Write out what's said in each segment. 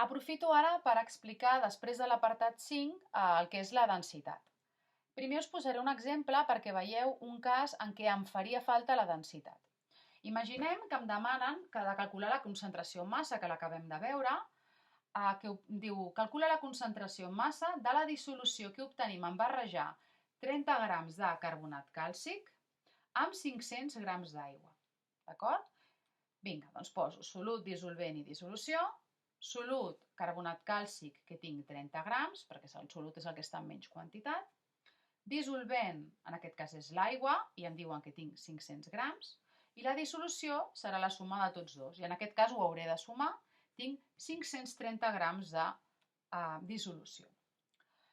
Aprofito ara per explicar, després de l'apartat 5, el que és la densitat. Primer us posaré un exemple perquè veieu un cas en què em faria falta la densitat. Imaginem que em demanen que de calcular la concentració en massa, que l'acabem de veure, que diu calcula la concentració en massa de la dissolució que obtenim en barrejar 30 grams de carbonat càlcic amb 500 grams d'aigua. D'acord? Vinga, doncs poso solut, dissolvent i dissolució, solut, carbonat càlcic, que tinc 30 grams, perquè el solut és el que està en menys quantitat, dissolvent, en aquest cas és l'aigua, i em diuen que tinc 500 grams, i la dissolució serà la suma de tots dos, i en aquest cas ho hauré de sumar, tinc 530 grams de dissolució.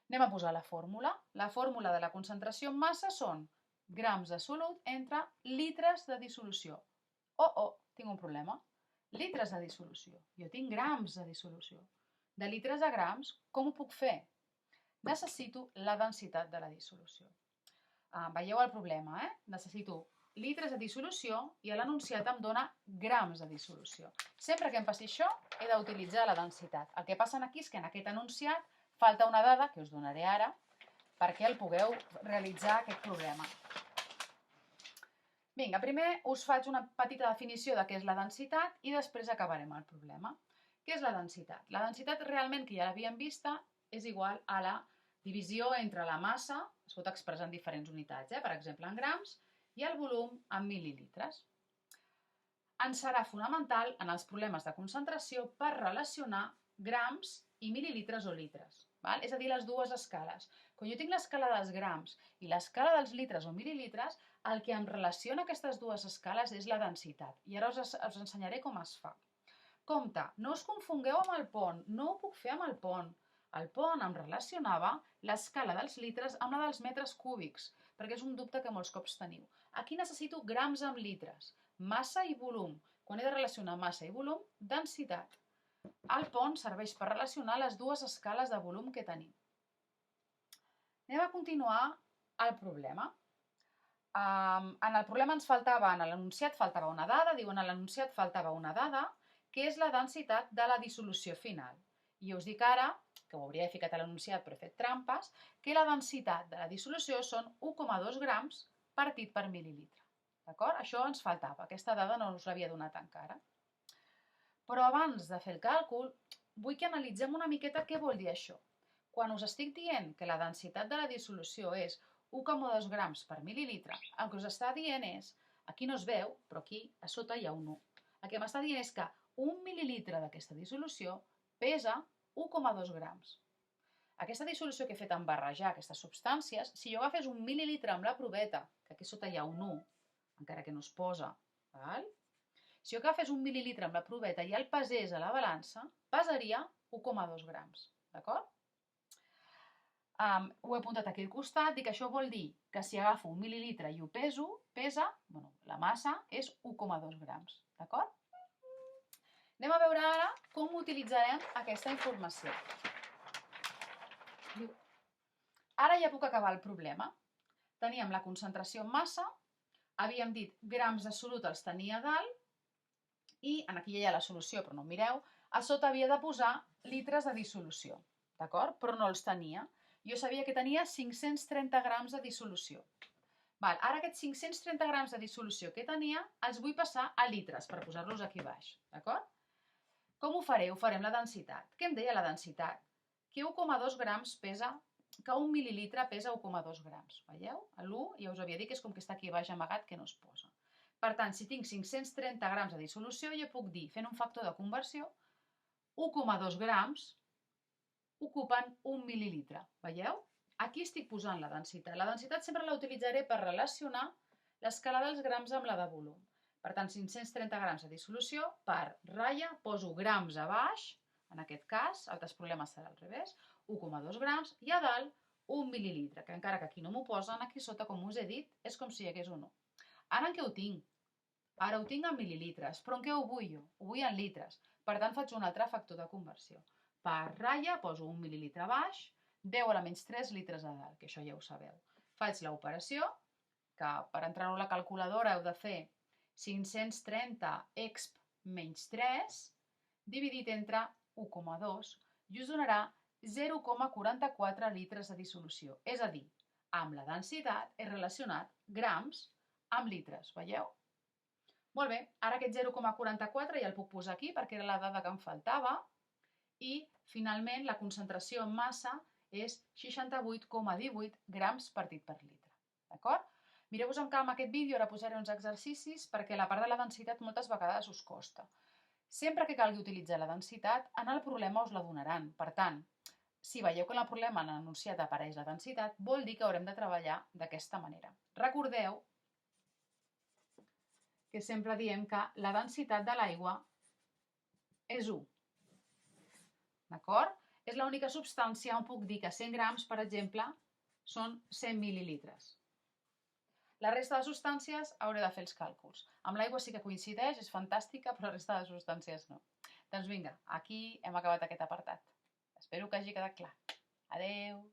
Anem a posar la fórmula. La fórmula de la concentració en massa són grams de solut entre litres de dissolució. Tinc un problema. Litres de dissolució. Jo tinc grams de dissolució. De litres a grams, com ho puc fer? Necessito la densitat de la dissolució. Veieu el problema, Necessito litres de dissolució i l'enunciat em dona grams de dissolució. Sempre que em passi això, he d'utilitzar la densitat. El que passa aquí és que en aquest enunciat falta una dada, que us donaré ara, perquè el pugueu realitzar aquest problema. Vinga, primer us faig una petita definició de què és la densitat i després acabarem el problema. Què és la densitat? La densitat realment, que ja l'havíem vista, és igual a la divisió entre la massa, es pot expressar en diferents unitats, per exemple en grams, i el volum en mil·lilitres. Ens serà fonamental en els problemes de concentració per relacionar grams i mil·lilitres o litres. És a dir, les dues escales. Quan jo tinc l'escala dels grams i l'escala dels litres o mil·lilitres, el que em relaciona aquestes dues escales és la densitat. I ara us ensenyaré com es fa. Compte, no us confongueu amb el pont, no ho puc fer amb el pont. El pont em relacionava l'escala dels litres amb la dels metres cúbics, perquè és un dubte que molts cops teniu. Aquí necessito grams amb litres, massa i volum. Quan he de relacionar massa i volum, densitat. El pont serveix per relacionar les dues escales de volum que tenim. Anem a continuar el problema. En el problema ens faltava, en l'enunciat faltava una dada, diuen en l'enunciat faltava una dada, que és la densitat de la dissolució final. I us dic ara, que ho hauria ficat a l'enunciat però he fet trampes, que la densitat de la dissolució són 1,2 grams partit per mil·lilitre. D'acord? Això ens faltava, aquesta dada no us l'havia donat encara. Però abans de fer el càlcul, vull que analitzem una miqueta què vol dir això. Quan us estic dient que la densitat de la dissolució és 1,2 grams per mil·lilitre, el que us està dient és, aquí no es veu, però aquí a sota hi ha un 1. El que m'està dient és que un mil·lilitre d'aquesta dissolució pesa 1,2 grams. Aquesta dissolució que he fet en barrejar aquestes substàncies, si jo agafés un mil·lilitre amb la proveta, que aquí sota hi ha un 1, encara que no es posa, si jo agafés un mil·lilitre amb la proveta i el pesés a la balança, pesaria 1,2 grams. D'acord? Ho he apuntat aquí al costat, dic que això vol dir que si agafo un mil·lilitre i ho peso, la massa és 1,2 grams. D'acord? Anem a veure ara com utilitzarem aquesta informació. Ara ja puc acabar el problema. Teníem la concentració en massa, havíem dit grams de solut els tenia a dalt, i aquí hi ha la solució, però no ho mireu, a sota havia de posar litres de dissolució, d'acord? Però no els tenia. Jo sabia que tenia 530 grams de dissolució. Ara aquests 530 grams de dissolució que tenia els vull passar a litres per posar-los aquí baix, d'acord? Com ho faré? Ho farem la densitat. Què em deia la densitat? Que 1,2 grams pesa, que un mil·lilitre pesa 1,2 grams. Veieu? L'1 ja us havia dit que és com que està aquí baix amagat que no es posa. Per tant, si tinc 530 grams de dissolució, jo puc dir, fent un factor de conversió, 1,2 grams ocupen un mil·lilitre. Veieu? Aquí estic posant la densitat. La densitat sempre la utilitzaré per relacionar l'escala dels grams amb la de volum. Per tant, 530 grams de dissolució, per ratlla, poso grams a baix, en aquest cas, altres problemes serà al revés, 1,2 grams, i a dalt un mil·lilitre, que encara que aquí no m'ho posen, aquí sota, com us he dit, és com si hi hagués un 1. Ara en què ho tinc? Ara ho tinc en mil·lilitres, però en què ho vull jo? Ho vull en litres. Per tant, faig un altre factor de conversió. Per ratlla poso un mil·lilitre a baix, 10 a la menys 3 litres a dalt, que això ja ho sabeu. Faig l'operació, que per entrar-ho a la calculadora heu de fer 530 exp menys 3 dividit entre 1,2 i us donarà 0,44 litres de dissolució. És a dir, amb la densitat és relacionat grams amb litres, veieu? Molt bé, ara aquest 0,44 ja el puc posar aquí perquè era la dada que em faltava i finalment la concentració en massa és 68,18 grams partit per litre. D'acord? Mireu-vos amb calma aquest vídeo, ara posaré uns exercicis perquè la part de la densitat moltes vegades us costa. Sempre que calgui utilitzar la densitat, en el problema us la donaran. Per tant, si veieu que en el problema en l'enunciat apareix la densitat, vol dir que haurem de treballar d'aquesta manera. Recordeu que sempre diem que la densitat de l'aigua és 1. D'acord? És l'única substància on puc dir que 100 grams, per exemple, són 100 mil·lilitres. La resta de substàncies hauré de fer els càlculs. Amb l'aigua sí que coincideix, és fantàstica, però la resta de substàncies no. Doncs vinga, aquí hem acabat aquest apartat. Espero que hagi quedat clar. Adeu!